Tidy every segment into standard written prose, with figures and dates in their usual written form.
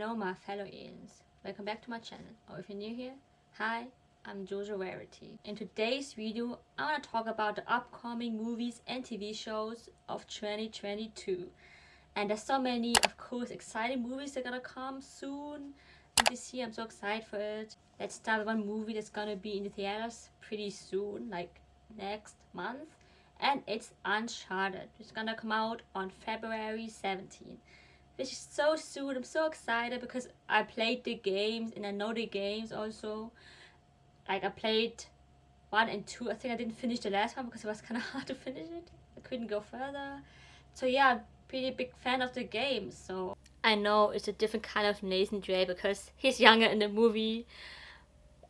Hello my fellow aliens, welcome back to my channel, or if you're new here, hi, I'm Jojo Rarity. In today's video, I want to talk about the upcoming movies and TV shows of 2022. And there's so many, of course, exciting movies that are gonna come soon this year. I'm so excited for it. Let's start with one movie that's gonna be in the theaters pretty soon, like next month. And it's Uncharted. It's gonna come out on February 17th. Which is so soon. I'm so excited because I played the games and I know the games also. Like I played 1 and 2. I think I didn't finish the last one because it was kind of hard to finish it. I couldn't go further. So yeah, I'm pretty big fan of the game. So I know it's a different kind of Nathan Drake because he's younger in the movie.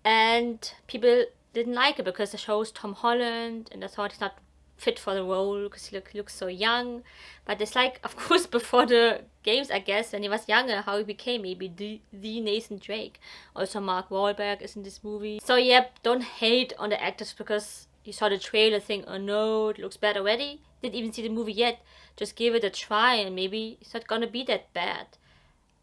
And people didn't like it because the show's Tom Holland and I thought he's not fit for the role because he looks so young. But it's like, of course, before the games, I guess, when he was younger, how he became maybe the Nathan Drake. Also, Mark Wahlberg is in this movie. So yeah, don't hate on the actors because you saw the trailer, think, oh no, it looks bad already. Didn't even see the movie yet. Just give it a try and maybe it's not gonna be that bad.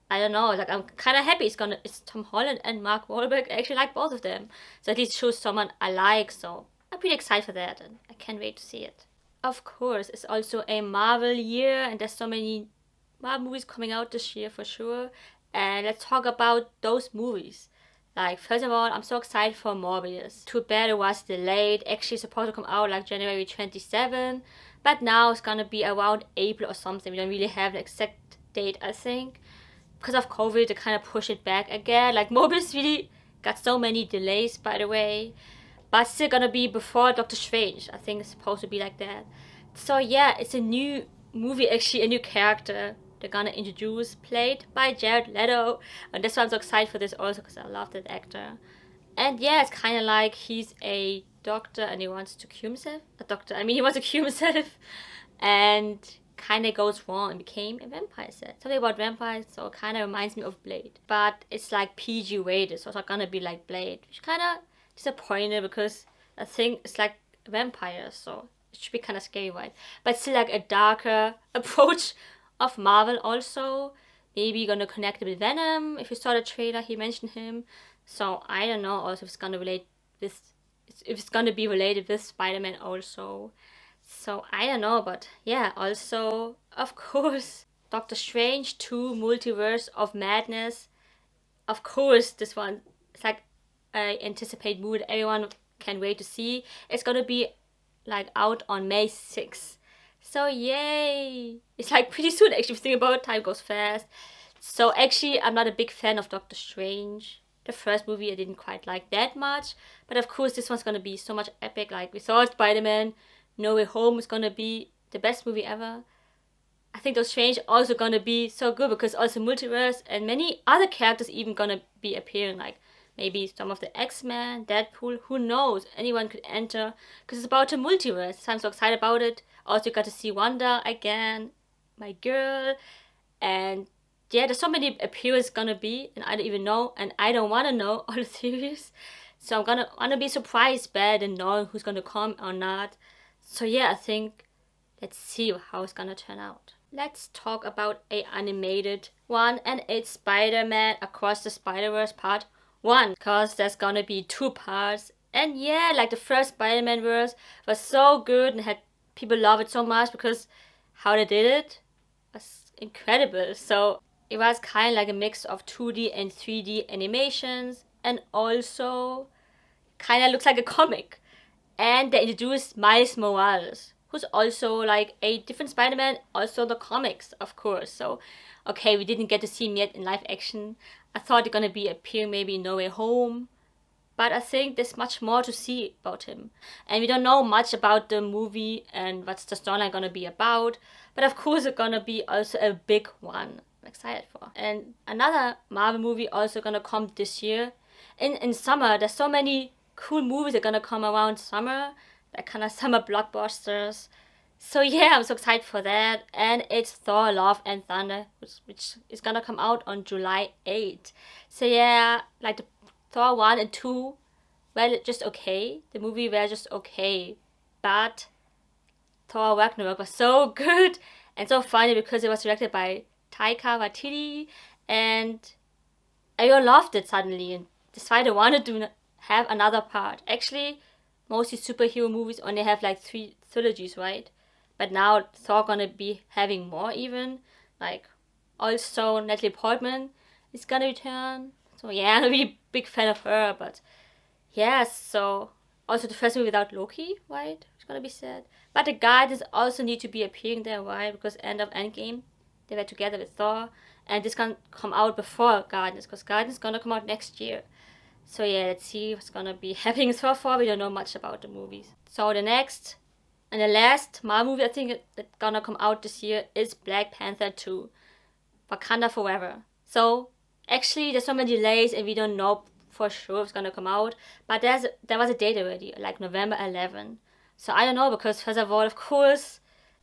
I don't know, like I'm kind of happy it's Tom Holland and Mark Wahlberg. I actually like both of them. So at least choose someone I like, so I'm pretty excited for that and I can't wait to see it. Of course, it's also a Marvel year and there's so many Marvel movies coming out this year for sure. And let's talk about those movies. Like, first of all, I'm so excited for Morbius. Too bad it was delayed. Actually supposed to come out like January 27, but now it's gonna be around April or something. We don't really have an exact date, I think. Because of COVID, they kind of push it back again. Like, Morbius really got so many delays, by the way. But still gonna be before Doctor Strange. I think it's supposed to be like that. So yeah, it's a new movie, actually, a new character they're gonna introduce, played by Jared Leto. And that's why I'm so excited for this also, because I love that actor. And yeah, it's kind of like he's a doctor and he wants to cure himself. He wants to cure himself. And kind of goes wrong and became a vampire set. Something about vampires, so it kind of reminds me of Blade. But it's like PG rated, so it's not gonna be like Blade. Which kind of disappointed because I think it's like vampires, so it should be kind of scary, right? But still like a darker approach of Marvel also. Maybe gonna connect it with Venom. If you saw the trailer, he mentioned him. So I don't know also if it's gonna relate with, if it's gonna be related with Spider-Man also. So I don't know, but yeah, also, of course, Doctor Strange 2 Multiverse of Madness. Of course, this one, it's like I anticipate movie that everyone can wait to see. It's gonna be like out on May 6th. So yay! It's like pretty soon actually, if you think about it, time goes fast. So actually, I'm not a big fan of Doctor Strange. The first movie I didn't quite like that much. But of course, this one's gonna be so much epic. Like we saw Spider-Man, No Way Home is gonna be the best movie ever. I think Doctor Strange also gonna be so good because also multiverse and many other characters even gonna be appearing, like maybe some of the X-Men, Deadpool, who knows, anyone could enter because it's about a multiverse. So I'm so excited about it. Also got to see Wanda again, my girl, and yeah, there's so many appearances gonna be and I don't even know and I don't wanna know all the theories. So I'm gonna be surprised by than knowing who's gonna come or not. So yeah, I think let's see how it's gonna turn out. Let's talk about a animated one and it's Spider-Man Across the Spider-Verse Part 1. Because there's gonna be 2 parts. And yeah, like the first Spider-Man verse was so good and had people love it so much because how they did it was incredible. So it was kind of like a mix of 2D and 3D animations and also kind of looks like a comic. And they introduced Miles Morales, who's also like a different Spider-Man, also the comics, of course. So, okay, we didn't get to see him yet in live action. I thought they're gonna be appearing maybe in No Way Home. But I think there's much more to see about him. And we don't know much about the movie and what's the storyline gonna be about. But of course it's gonna be also a big one. I'm excited for. And another Marvel movie also gonna come this year. In summer, there's so many cool movies that are gonna come around summer, like kind of summer blockbusters. So yeah, I'm so excited for that. And it's Thor Love and Thunder, which is gonna come out on July 8th. So yeah, like the Thor 1 and 2, well, just okay. The movie were just okay. But Thor Ragnarok was so good and so funny because it was directed by Taika Waititi and I loved it suddenly and decided I wanted to have another part. Actually, mostly superhero movies only have like 3 trilogies, right? But now Thor gonna be having more even. Like, also Natalie Portman is gonna return. So yeah, I'm a really big fan of her, but yes, so also the first movie without Loki, right? It's gonna be sad. But the Guardians also need to be appearing there, right? Because end of Endgame, they were together with Thor, and this can come out before Guardians, because Guardians gonna come out next year. So yeah, let's see what's gonna be happening so far. We don't know much about the movies. So the next and the last Marvel movie I think that's gonna come out this year is Black Panther 2, Wakanda Forever. So actually, there's so many delays, and we don't know for sure if it's gonna come out. But there was a date already, like November 11. So I don't know, because first of all, of course,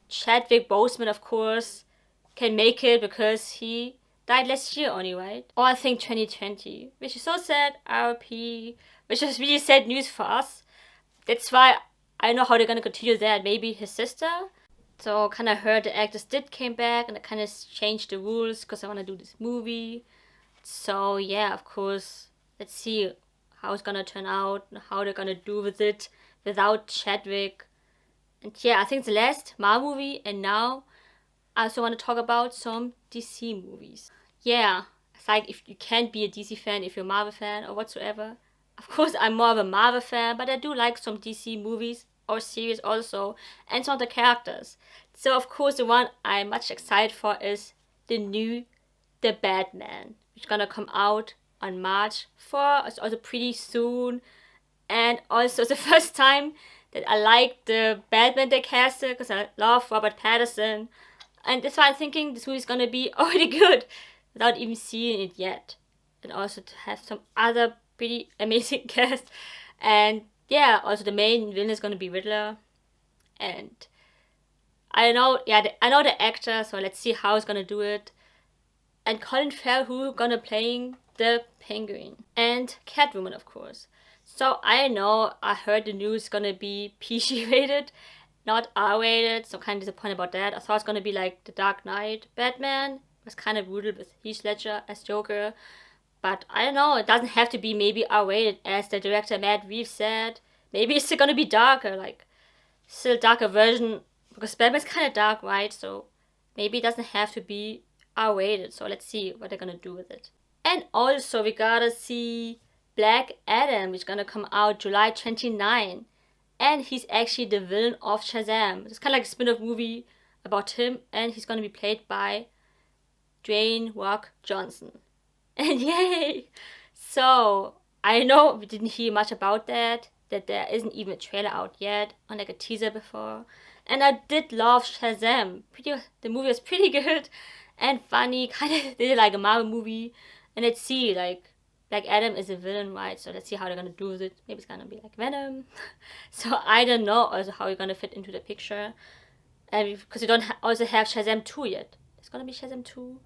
Chadwick Boseman, of course, can make it because he died last year only, right? Or I think 2020, which is so sad. RP, which is really sad news for us. That's why I don't know how they're gonna continue that. Maybe his sister. So kind of heard the actors did came back and I kind of changed the rules because I want to do this movie. So yeah, of course, let's see how it's gonna turn out and how they're gonna do with it without Chadwick. And yeah, I think it's the last Marvel movie, and now I also want to talk about some DC movies. Yeah, it's like if you can't be a DC fan if you're a Marvel fan or whatsoever. Of course, I'm more of a Marvel fan, but I do like some DC movies or series also, and some of the characters. So of course, the one I'm much excited for is the new The Batman, which is gonna come out on March 4. It's also pretty soon, and also it's the first time that I like the Batman they casted because I love Robert Pattinson, and that's why I'm thinking this movie is gonna be already good without even seeing it yet, and also to have some other pretty amazing cast, and yeah, also the main villain is gonna be Riddler, and I know, yeah, I know the actor, so let's see how he's gonna do it. And Colin Farrell, who gonna playing the Penguin, and Catwoman, of course. So I know I heard the news gonna be PG rated, not R rated. So kind of disappointed about that. I thought it's gonna be like the Dark Knight Batman. It was kind of brutal with Heath Ledger as Joker, but I don't know. It doesn't have to be maybe R rated, as the director Matt Reeves said. Maybe it's still gonna be darker, like still darker version, because Batman's kind of dark, right? So maybe it doesn't have to be R-rated. So let's see what they're gonna do with it. And also we gotta see Black Adam, which is gonna come out July 29, and he's actually the villain of Shazam. It's kind of like a spin-off movie about him, and he's gonna be played by Dwayne Rock Johnson. And yay! So I know we didn't hear much about that there isn't even a trailer out yet, or like a teaser before. And I did love Shazam. The movie was pretty good and funny, kind of did it like a Marvel movie. And let's see, like Adam is a villain, right? So let's see how they're gonna do with it. Maybe it's gonna be like Venom. So I don't know also how you're gonna fit into the picture, and because you don't also have Shazam 2 yet. There's gonna be Shazam 2.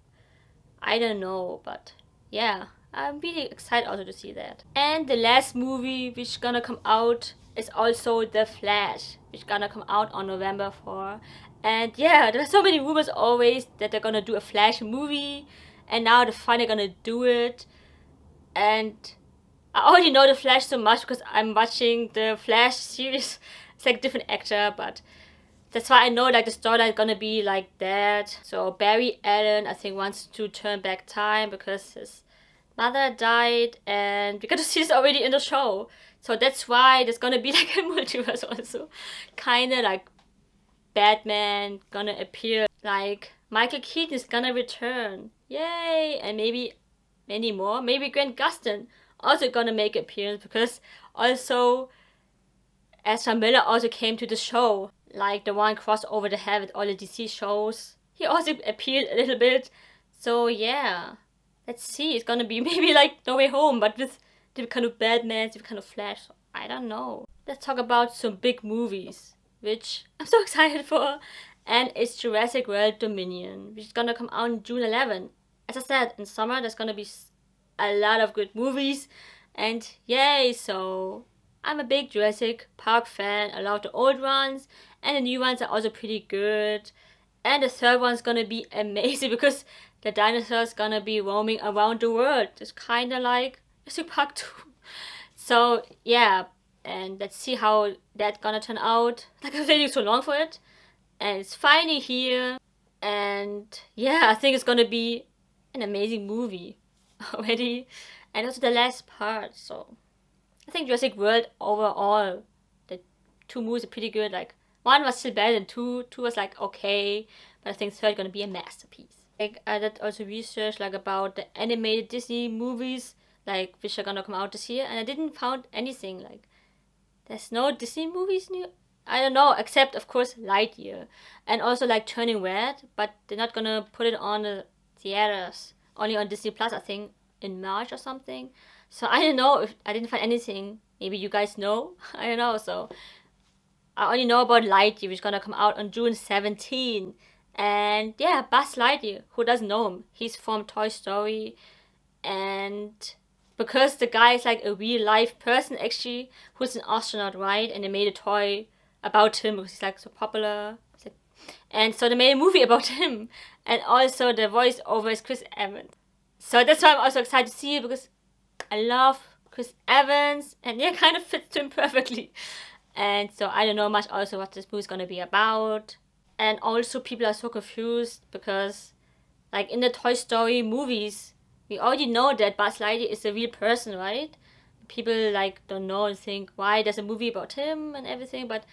I don't know, but yeah, I'm really excited also to see that. And the last movie which is gonna come out is also The Flash, which is gonna come out on November 4. And yeah, there are so many rumors always that they're gonna do a Flash movie, and now they're finally gonna do it. And I already know The Flash so much because I'm watching the Flash series. It's like a different actor, but that's why I know like the storyline is gonna be like that. So Barry Allen, I think, wants to turn back time because his mother died, and we got to see this already in the show. So that's why there's gonna be like a multiverse also. Kinda like Batman gonna appear, like Michael Keaton is gonna return. Yay! And maybe many more. Maybe Grant Gustin also gonna make an appearance, because also Ezra Miller also came to the show. Like the one crossover they have with all the DC shows. He also appeared a little bit. So yeah. Let's see, it's gonna be maybe like No Way Home, but with different kind of Batman, different kind of Flash. I don't know. Let's talk about some big movies, which I'm so excited for. And it's Jurassic World Dominion, which is gonna come out on June 11. As I said, in summer there's gonna be a lot of good movies. And yay, so I'm a big Jurassic Park fan. I love the old ones, and the new ones are also pretty good. And the third one's gonna be amazing because the dinosaurs gonna be roaming around the world. It's kind of like Jurassic Park 2. So yeah, and let's see how that's gonna turn out. Like I'm waiting so long for it, and it's finally here. And yeah, I think it's gonna be an amazing movie already, and also the last part. So I think Jurassic World overall, the two movies are pretty good. Like one was still better than two. Two was like okay, but I think third gonna be a masterpiece. Like I did also research like about the animated Disney movies, like which are gonna come out this year, and I didn't found anything. Like there's no Disney movies new. I don't know, except of course Lightyear, and also like Turning Red, but they're not gonna put it on the theaters. Only on Disney Plus, I think, in March or something. So I don't know if I didn't find anything. Maybe you guys know. I don't know. So I only know about Lightyear, which is gonna come out on June 17. And yeah, Buzz Lightyear. Who doesn't know him? He's from Toy Story, and because the guy is like a real life person actually, who's an astronaut, right? And they made a toy about him because he's like so popular. And so they made a movie about him, and also the voiceover is Chris Evans. So that's why I'm also excited to see it, because I love Chris Evans, and yeah, kind of fits to him perfectly. And so I don't know much also what this movie is gonna be about. And also people are so confused because, like in the Toy Story movies, we already know that Buzz Lightyear is a real person, right? People like don't know and think why there's a movie about him and everything, but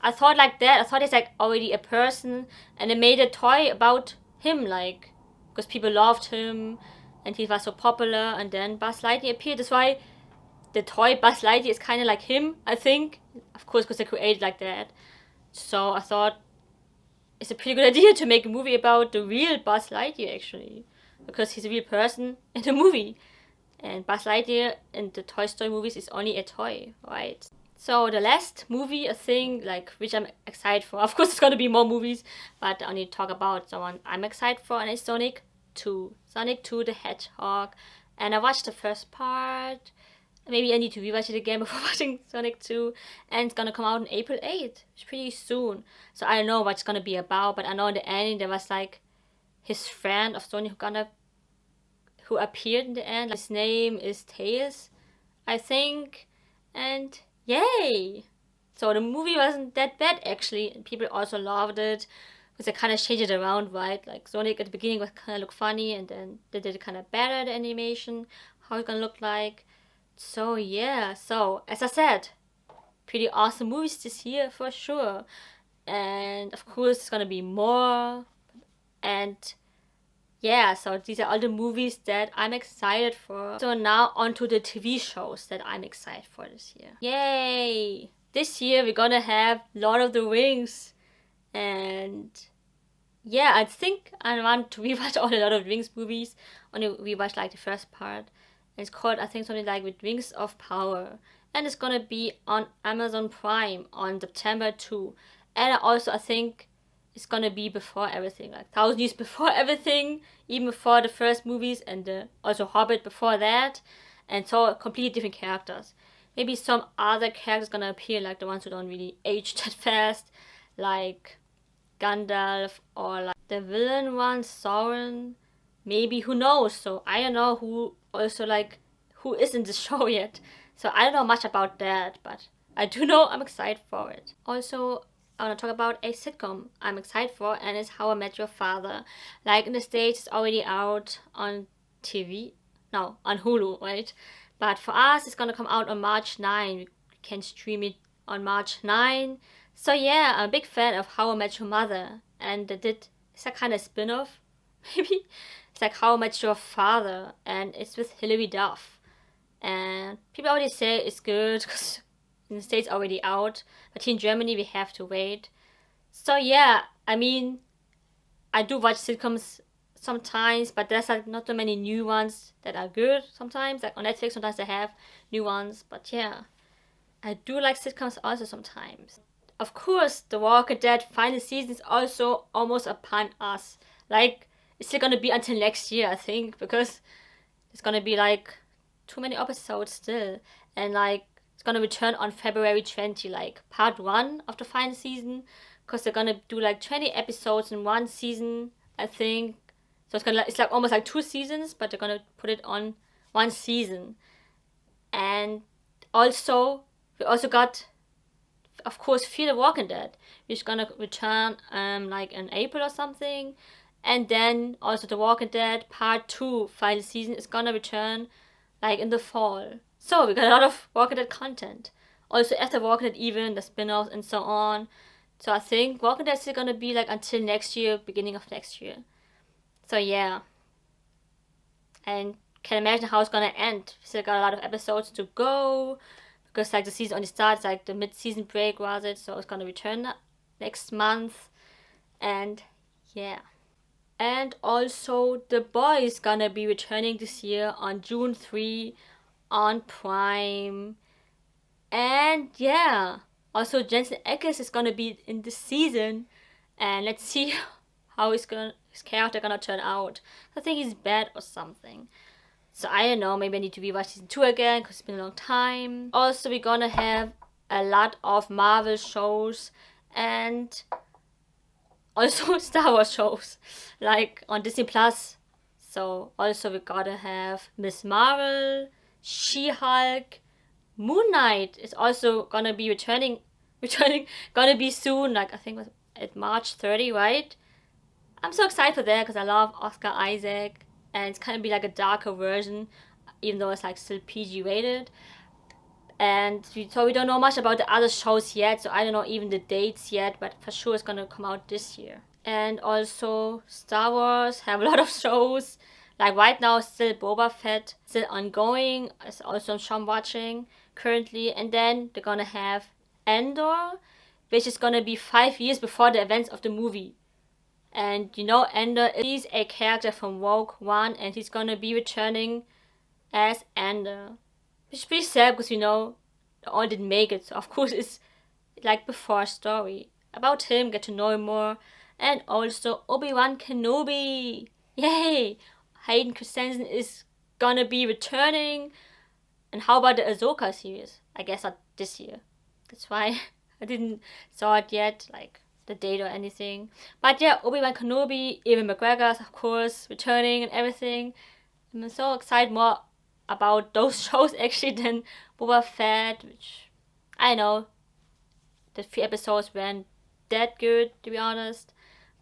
I thought like that. I thought he's like already a person, and they made a toy about him, like because people loved him and he was so popular. And then Buzz Lightyear appeared. That's why the toy Buzz Lightyear is kind of like him, I think. Of course, because they created like that. So I thought it's a pretty good idea to make a movie about the real Buzz Lightyear actually, because he's a real person in the movie. And Buzz Lightyear in the Toy Story movies is only a toy, right? So the last movie, I think, like which I'm excited for. Of course, it's gonna be more movies, but I only talk about the one I'm excited for, and it's Sonic 2. Sonic 2 the Hedgehog. And I watched the first part. Maybe I need to rewatch it again before watching Sonic 2. And it's gonna come out on April 8th. It's pretty soon. So I don't know what it's gonna be about, but I know in the ending there was like his friend of Sonic who appeared in the end. His name is Tails, I think. And yay! So the movie wasn't that bad actually, and people also loved it because they kind of changed it around, right? Like Sonic at the beginning was kind of look funny, and then they did it kind of better, the animation, how it's gonna look like. So yeah, so as I said, pretty awesome movies this year for sure. And of course it's gonna be more. And yeah, so these are all the movies that I'm excited for. So now on to the TV shows that I'm excited for this year. Yay! This year we're gonna have Lord of the Rings. And yeah, I think I want to rewatch all the Lord of the Rings movies. Only rewatch like the first part. And it's called, I think, something like with Rings of Power. And it's gonna be on Amazon Prime on September 2. And I think it's gonna be before everything, like 1,000 years before everything, even before the first movies, and also Hobbit before that, and so completely different characters. Maybe some other characters gonna appear, like the ones who don't really age that fast, like Gandalf, or like the villain one, Sauron. Maybe, who knows? So I don't know who is in the show yet. So I don't know much about that, but I do know I'm excited for it. Also, I want to talk about a sitcom I'm excited for, and it's How I Met Your Father. Like in the States, it's already out on TV. No, on Hulu, right? But for us, it's gonna come out on March 9. We can stream it on March 9. So yeah, I'm a big fan of How I Met Your Mother. And it's a kind of spin-off, maybe? It's like How I Met Your Father, and it's with Hilary Duff. And people already say it's good, because in the States already out, but here in Germany we have to wait. So yeah, I mean, I do watch sitcoms sometimes, but there's like not so many new ones that are good sometimes. Like on Netflix sometimes they have new ones, but yeah, I do like sitcoms also sometimes. Of course, The Walking Dead final season is also almost upon us. Like, it's still gonna be until next year, I think, because it's gonna be like too many episodes still, and like it's gonna return on February 20, like part 1 of the final season, because they're gonna do like 20 episodes in one season, I think. So it's like almost like 2 seasons, but they're gonna put it on 1 season. And also, we also got, of course, Fear the Walking Dead, which is gonna return like in April or something. And then also The Walking Dead Part 2 final season is gonna return like in the fall. So we got a lot of Walking Dead content. Also after Walking Dead even, the spin-offs and so on. So I think Walking Dead is still gonna be like until next year, beginning of next year. So yeah. And can imagine how it's gonna end. We still got a lot of episodes to go. Because like the season only starts like the mid-season break was it, so it's gonna return next month. And yeah. And also The Boys gonna be returning this year on June 3 on Prime. And yeah. Also Jensen Ackles is gonna be in this season. And let's see how his character gonna turn out. I think he's bad or something. So I don't know, maybe I need to rewatch season 2 again because it's been a long time. Also, we're gonna have a lot of Marvel shows and also Star Wars shows, like on Disney Plus. So also we gotta have Miss Marvel, She-Hulk, Moon Knight is also gonna be returning, gonna be soon. Like I think it was at March 30, right? I'm so excited for that because I love Oscar Isaac. And it's kind of be like a darker version, even though it's like still PG rated. And so we don't know much about the other shows yet, so I don't know even the dates yet, but for sure it's gonna come out this year. And also Star Wars have a lot of shows. Like right now still Boba Fett, still ongoing. It's also a show I'm watching currently. And then they're gonna have Andor, which is gonna be 5 years before the events of the movie. And you know, Andor is a character from Rogue One, and he's gonna be returning as Andor. Which is pretty sad because, you know, they all didn't make it. So, of course, it's like before story about him, get to know him more. And also Obi-Wan Kenobi. Yay! Hayden Christensen is gonna be returning. And how about the Ahsoka series? I guess not this year. That's why I didn't saw it yet. Like, the date or anything. But yeah, Obi-Wan Kenobi, Ewan McGregor, of course, returning and everything. I'm so excited more about those shows actually than Boba Fett, which I know the 3 episodes weren't that good, to be honest.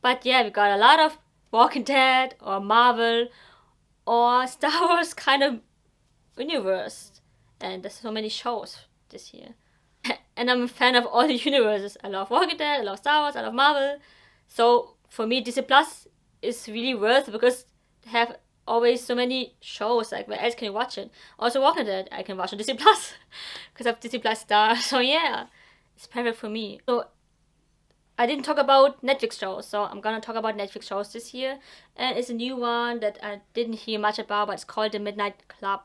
But yeah, we got a lot of Walking Dead or Marvel or Star Wars kind of universe. And there's so many shows this year. And I'm a fan of all the universes. I love Walking Dead, I love Star Wars, I love Marvel. So for me, Disney Plus is really worth it because they have always so many shows. Like where else can you watch it? Also Walking Dead, I can watch on Disney Plus because of Disney Plus Star. So yeah, it's perfect for me. So I didn't talk about Netflix shows, so I'm gonna talk about Netflix shows this year. And it's a new one that I didn't hear much about, but it's called The Midnight Club.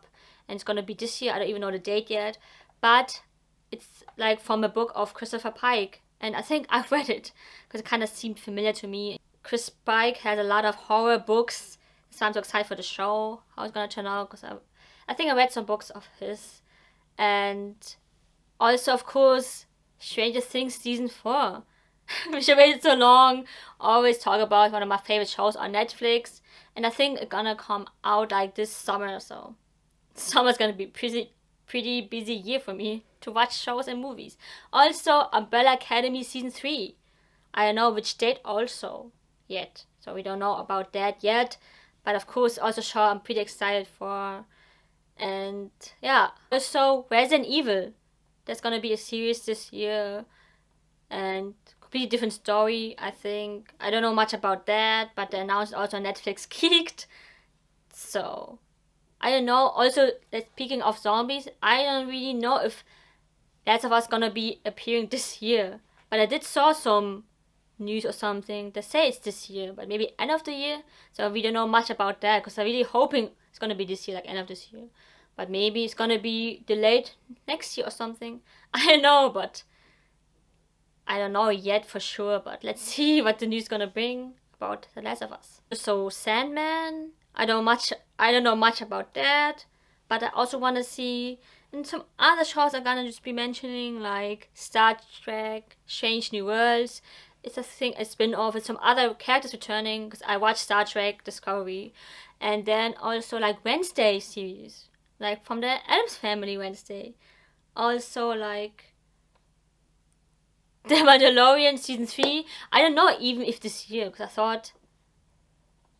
And it's gonna be this year. I don't even know the date yet, but it's like from a book of Christopher Pike, and I think I've read it because it kind of seemed familiar to me. Chris Pike has a lot of horror books, so I'm so excited for the show, how it's gonna turn out, because I think I read some books of his. And also, of course, Stranger Things season 4, which I waited so long. Always talk about one of my favorite shows on Netflix, and I think it's gonna come out like this summer or so. Summer's gonna be pretty busy year for me to watch shows and movies. Also, Umbrella Academy season 3. I don't know which date also yet, so we don't know about that yet. But of course, also show I'm pretty excited for. And yeah, also Resident Evil. There's gonna be a series this year, and completely different story. I think I don't know much about that, but they announced also Netflix Geeked. So I don't know. Also, speaking of zombies, I don't really know if Last of Us gonna be appearing this year. But I did saw some news or something that say it's this year, but maybe end of the year. So we don't know much about that because I'm really hoping it's gonna be this year, like end of this year. But maybe it's gonna be delayed next year or something. I don't know, but I don't know yet for sure. But let's see what the news gonna bring about The Last of Us. So Sandman, I don't know much about that, but I also want to see. And some other shows I'm gonna just be mentioning, like Star Trek, Strange New Worlds, it's a thing, a spin-off with some other characters returning, because I watched Star Trek Discovery, and then also like Wednesday series, like from the Addams Family Wednesday. Also like The Mandalorian season 3. I don't know even if this year, because I thought,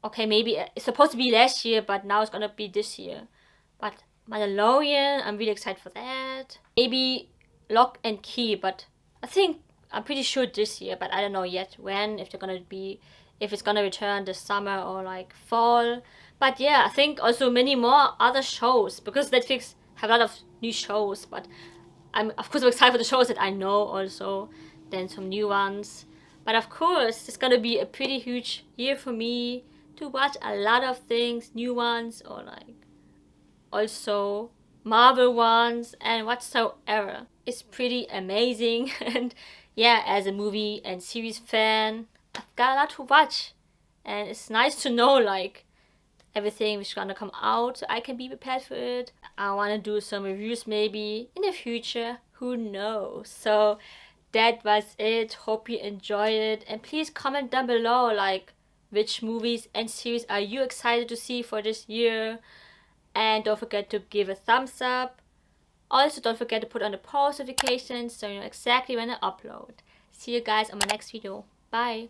okay, maybe it's supposed to be last year, but now it's gonna be this year. But Mandalorian, I'm really excited for that. Maybe Lock and Key, but I'm pretty sure this year, but I don't know yet when, if it's gonna return this summer or like fall. But yeah, I think also many more other shows, because Netflix have a lot of new shows, but I'm excited for the shows that I know also, then some new ones. But of course, it's gonna be a pretty huge year for me to watch a lot of things, new ones, or like also Marvel ones and whatsoever. It's pretty amazing. And yeah, as a movie and series fan, I've got a lot to watch, and it's nice to know like everything which is gonna come out, so I can be prepared for it. I want to do some reviews maybe in the future, who knows. So that was it. Hope you enjoyed it, and please comment down below like which movies and series are you excited to see for this year. And don't forget to give a thumbs up. Also, don't forget to put on the post notifications so you know exactly when I upload. See you guys on my next video. Bye!